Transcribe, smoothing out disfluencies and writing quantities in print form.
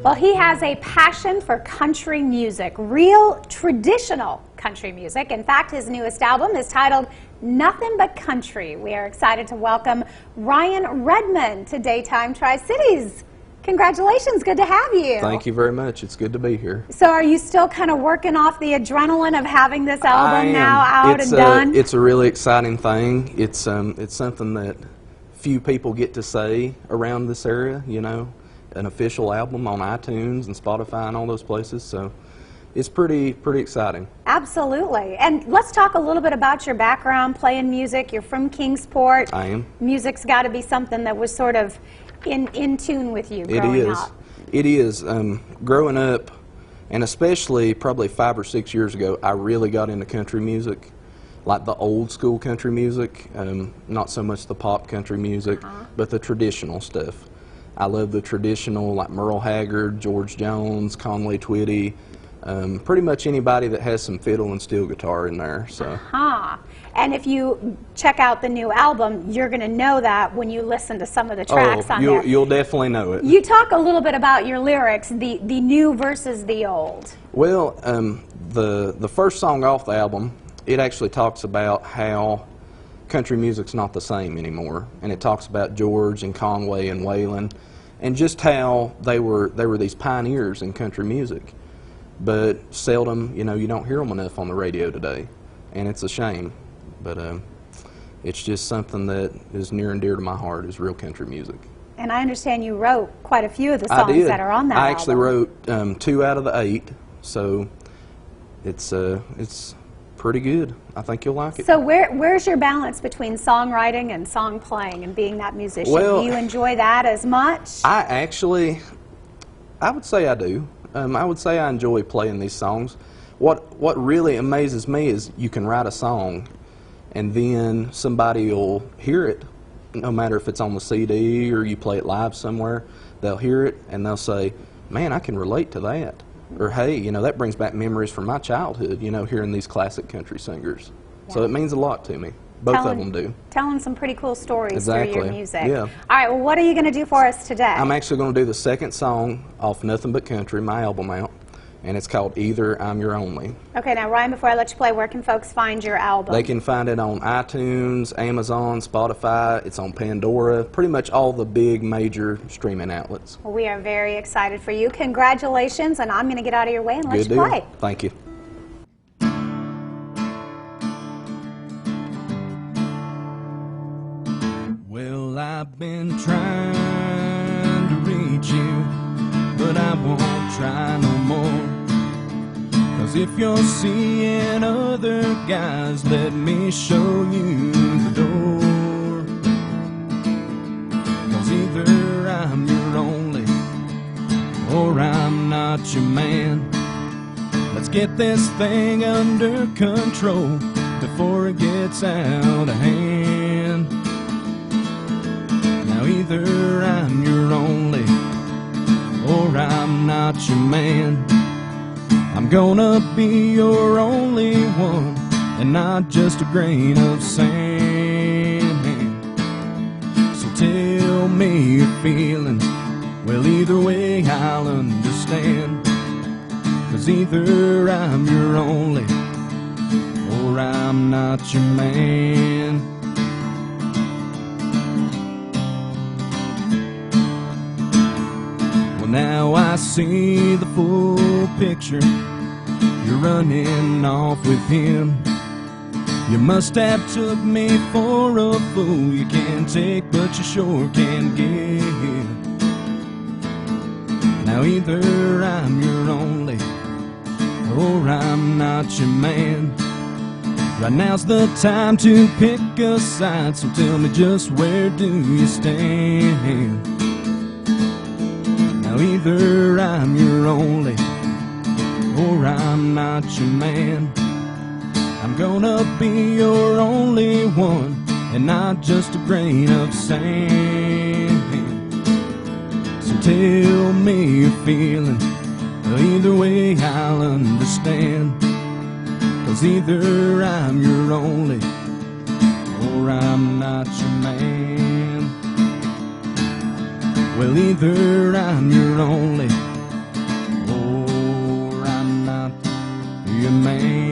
Well, he has a passion for country music, real traditional country music. In fact, his newest album is titled Nothing But Country. We are excited to welcome Ryan Redmond to Daytime Tri-Cities. Congratulations, good to have you. Thank you very much. It's good to be here. So are you still kind of working off the adrenaline of having this album now out and done? It's a really exciting thing. It's something that few people get to say around this area, you know, an official album on iTunes and Spotify and all those places. So it's pretty exciting. Absolutely. And let's talk a little bit about your background playing music. You're from Kingsport. I am. Music's got to be something that was sort of in tune with you growing up. It is. Growing up, and especially probably 5 or 6 years ago, I really got into country music, like the old school country music, not so much the pop country music, but the traditional stuff. I love the traditional, like Merle Haggard, George Jones, Conway Twitty, pretty much anybody that has some fiddle and steel guitar in there. So. And if you check out the new album, you're going to know that when you listen to some of the tracks on there. You'll definitely know it. You talk a little bit about your lyrics, the new versus the old. Well, the first song off the album, it actually talks about how country music's not the same anymore, and it talks about George and Conway and Waylon, and just how they were these pioneers in country music. But seldom, you know, you don't hear them enough on the radio today, and it's a shame. But it's just something that is near and dear to my heart, is real country music. And I understand you wrote quite a few of the songs that are on that album. I actually wrote 2 out of the 8, so it's pretty good. I think you'll like it. So where's your balance between songwriting and song playing and being that musician? Well, do you enjoy that as much? I would say I do. I would say I enjoy playing these songs. What really amazes me is you can write a song and then somebody will hear it, no matter if it's on the CD or you play it live somewhere. They'll hear it and they'll say, man, I can relate to that. Or, hey, you know, that brings back memories from my childhood, you know, hearing these classic country singers. Yeah. So it means a lot to me. Both of them do. Telling some pretty cool stories through your music. Yeah. All right, well, what are you going to do for us today? I'm actually going to do the second song off Nothing But Country, my album out, and it's called Either I'm Your Only. Okay, now, Ryan, before I let you play, where can folks find your album? They can find it on iTunes, Amazon, Spotify. It's on Pandora, pretty much all the big major streaming outlets. Well, we are very excited for you. Congratulations, and I'm going to get out of your way and let you play. Thank you. Well, I've been trying to reach you, but I won't try no more. 'Cause if you're seeing other guys, let me show you the door. 'Cause either I'm your only, or I'm not your man. Let's get this thing under control before it gets out of hand. Now either I'm your only, or I'm not your man. I'm gonna be your only one, and not just a grain of sand. So tell me your feelings, well, either way I'll understand. 'Cause either I'm your only, or I'm not your man. Well, now I see the full picture. You're running off with him. You must have took me for a fool. You can take, but you sure can give. Now either I'm your only, or I'm not your man. Right now's the time to pick a side, so tell me just where do you stand? Now either I'm your only, or I'm not your man. I'm gonna be your only one, and not just a grain of sand. So tell me your feelings, either way I'll understand. 'Cause either I'm your only, or I'm not your man. Well, either I'm your only or I'm not your man.